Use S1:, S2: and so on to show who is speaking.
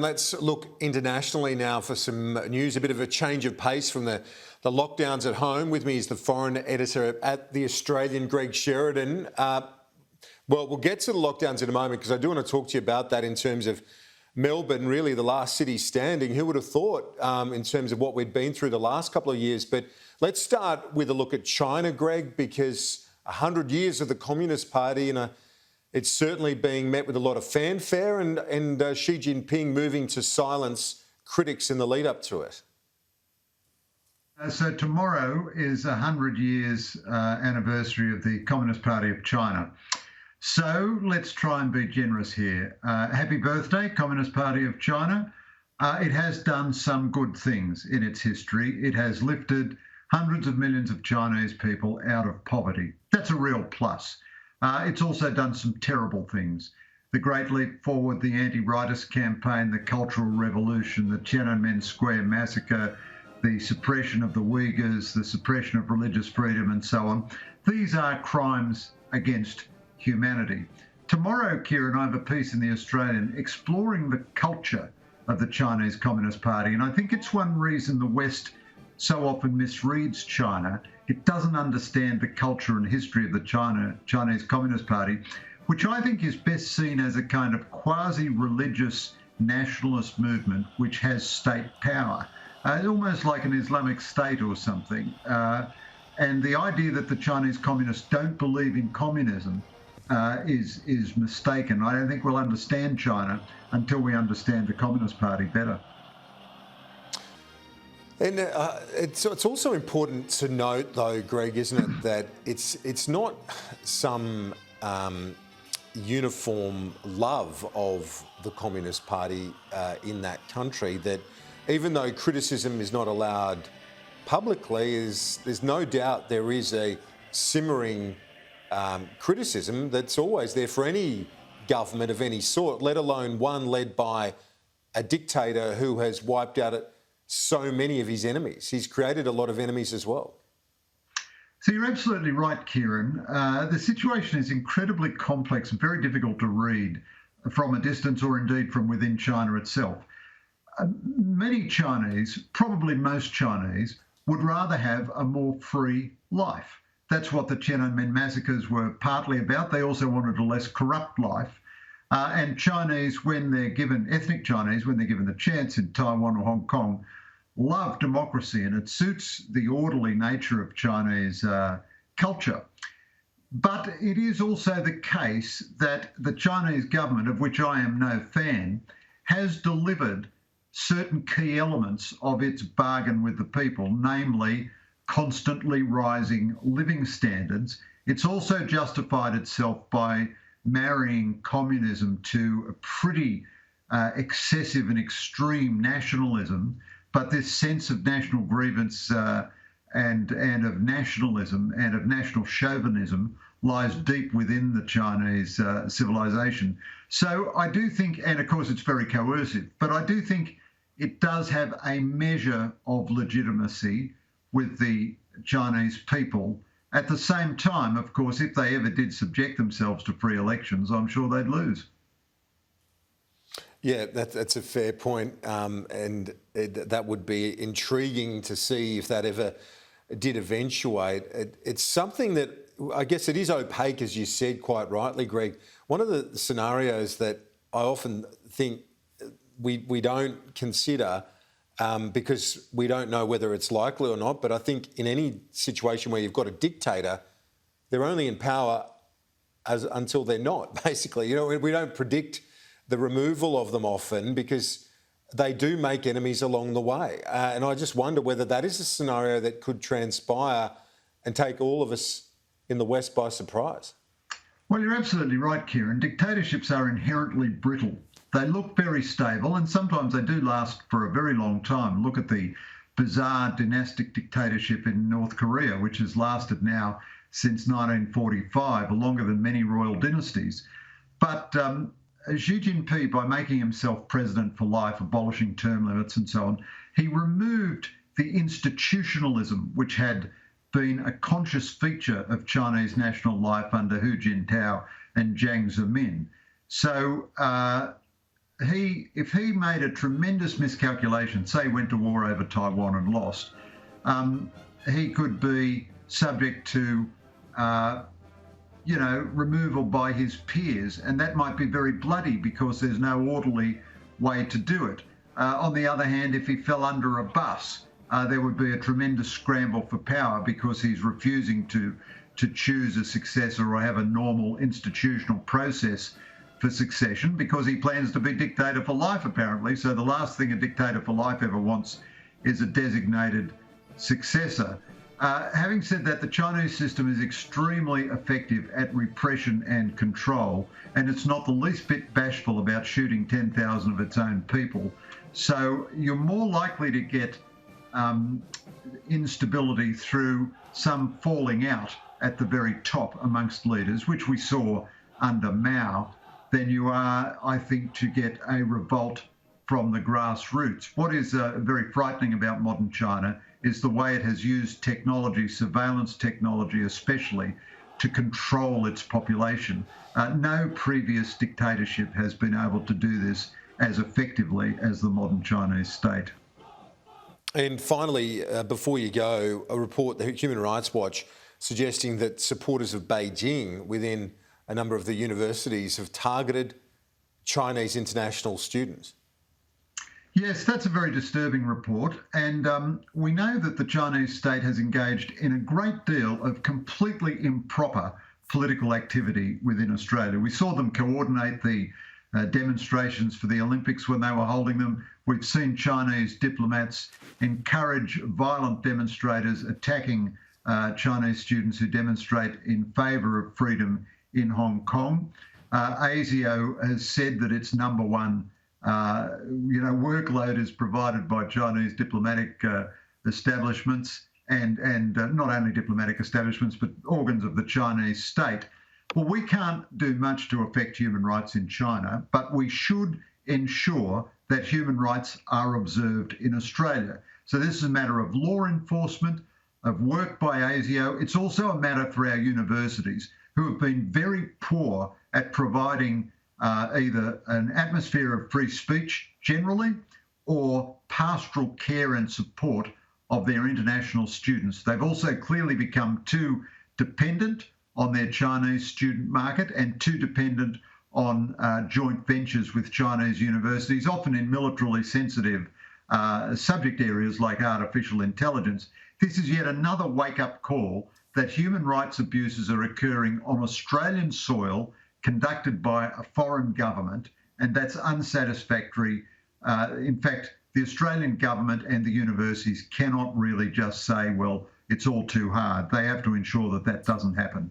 S1: Let's look internationally now for some news, a bit of a change of pace from the lockdowns at home. With me is the foreign editor at The Australian, Greg Sheridan. Well, we'll get to the lockdowns in a moment because I do want to talk to you about that in terms of Melbourne, really the last city standing. Who would have thought in terms of what we'd been through the last couple of years? But let's start with a look at China, Greg, because 100 years of the Communist Party and it's certainly being met with a lot of fanfare and Xi Jinping moving to silence critics in the lead up to it.
S2: So tomorrow is 100 years anniversary of the Communist Party of China. So let's try and be generous here. Happy birthday, Communist Party of China. It has done some good things in its history. It has lifted hundreds of millions of Chinese people out of poverty. That's a real plus. It's also done some terrible things. The Great Leap Forward, the anti-rightist campaign, the Cultural Revolution, the Tiananmen Square massacre, the suppression of the Uyghurs, the suppression of religious freedom and so on. These are crimes against humanity. Tomorrow, Kieran, I have a piece in The Australian exploring the culture of the Chinese Communist Party, and I think it's one reason the West so often misreads China. It doesn't understand the culture and history of the Chinese Communist Party, which I think is best seen as a kind of quasi-religious nationalist movement which has state power, almost like an Islamic state or something. And the idea that the Chinese communists don't believe in communism is mistaken. I don't think we'll understand China until we understand the Communist Party better.
S1: And it's also important to note, though, Greg, isn't it, that it's not some uniform love of the Communist Party in that country, that even though criticism is not allowed publicly, there's no doubt there is a simmering criticism that's always there for any government of any sort, let alone one led by a dictator who has wiped out so many of his enemies. He's created a lot of enemies as well.
S2: So you're absolutely right, Kieran. The situation is incredibly complex and very difficult to read from a distance or indeed from within China itself. Many Chinese, probably most Chinese, would rather have a more free life. That's what the Tiananmen massacres were partly about. They also wanted a less corrupt life. And Chinese, when they're given, ethnic Chinese, when they're given the chance in Taiwan or Hong Kong, love democracy, and it suits the orderly nature of Chinese culture. But it is also the case that the Chinese government, of which I am no fan, has delivered certain key elements of its bargain with the people, namely constantly rising living standards. It's also justified itself by marrying communism to a pretty excessive and extreme nationalism. But this sense of national grievance and of nationalism and of national chauvinism lies deep within the Chinese civilization. So I do think, and of course it's very coercive, but I do think it does have a measure of legitimacy with the Chinese people. At the same time, of course, if they ever did subject themselves to free elections, I'm sure they'd lose.
S1: Yeah, that's a fair point, and that would be intriguing to see if that ever did eventuate. It's something that I guess it is opaque, as you said quite rightly, Greg. One of the scenarios that I often think we don't consider because we don't know whether it's likely or not, but I think in any situation where you've got a dictator, they're only in power until they're not, basically. You know, we don't predict the removal of them often because they do make enemies along the way. And I just wonder whether that is a scenario that could transpire and take all of us in the West by surprise.
S2: Well, you're absolutely right, Kieran. Dictatorships are inherently brittle. They look very stable and sometimes they do last for a very long time. Look at the bizarre dynastic dictatorship in North Korea, which has lasted now since 1945, longer than many royal dynasties. But Xi Jinping, by making himself president for life, abolishing term limits and so on, he removed the institutionalism which had been a conscious feature of Chinese national life under Hu Jintao and Jiang Zemin. So if he made a tremendous miscalculation, say went to war over Taiwan and lost, he could be subject to, removal by his peers, and that might be very bloody because there's no orderly way to do it. On the other hand, if he fell under a bus, there would be a tremendous scramble for power because he's refusing to choose a successor or have a normal institutional process for succession because he plans to be dictator for life, apparently. So the last thing a dictator for life ever wants is a designated successor. Having said that, the Chinese system is extremely effective at repression and control, and it's not the least bit bashful about shooting 10,000 of its own people. So you're more likely to get instability through some falling out at the very top amongst leaders, which we saw under Mao, than you are, I think, to get a revolt from the grassroots. What is very frightening about modern China is the way it has used technology, surveillance technology especially, to control its population. No previous dictatorship has been able to do this as effectively as the modern Chinese state.
S1: And finally, before you go, a report, the Human Rights Watch, suggesting that supporters of Beijing within a number of the universities have targeted Chinese international students.
S2: Yes, that's a very disturbing report. And we know that the Chinese state has engaged in a great deal of completely improper political activity within Australia. We saw them coordinate the demonstrations for the Olympics when they were holding them. We've seen Chinese diplomats encourage violent demonstrators attacking Chinese students who demonstrate in favour of freedom in Hong Kong. ASIO has said that its number one workload is provided by Chinese diplomatic establishments and not only diplomatic establishments, but organs of the Chinese state. Well, we can't do much to affect human rights in China, but we should ensure that human rights are observed in Australia. So this is a matter of law enforcement, of work by ASIO. It's also a matter for our universities, who have been very poor at providing either an atmosphere of free speech generally or pastoral care and support of their international students. They've also clearly become too dependent on their Chinese student market and too dependent on joint ventures with Chinese universities, often in militarily sensitive subject areas like artificial intelligence. This is yet another wake-up call that human rights abuses are occurring on Australian soil, conducted by a foreign government, and that's unsatisfactory. In fact, the Australian government and the universities cannot really just say, well, it's all too hard. They have to ensure that that doesn't happen.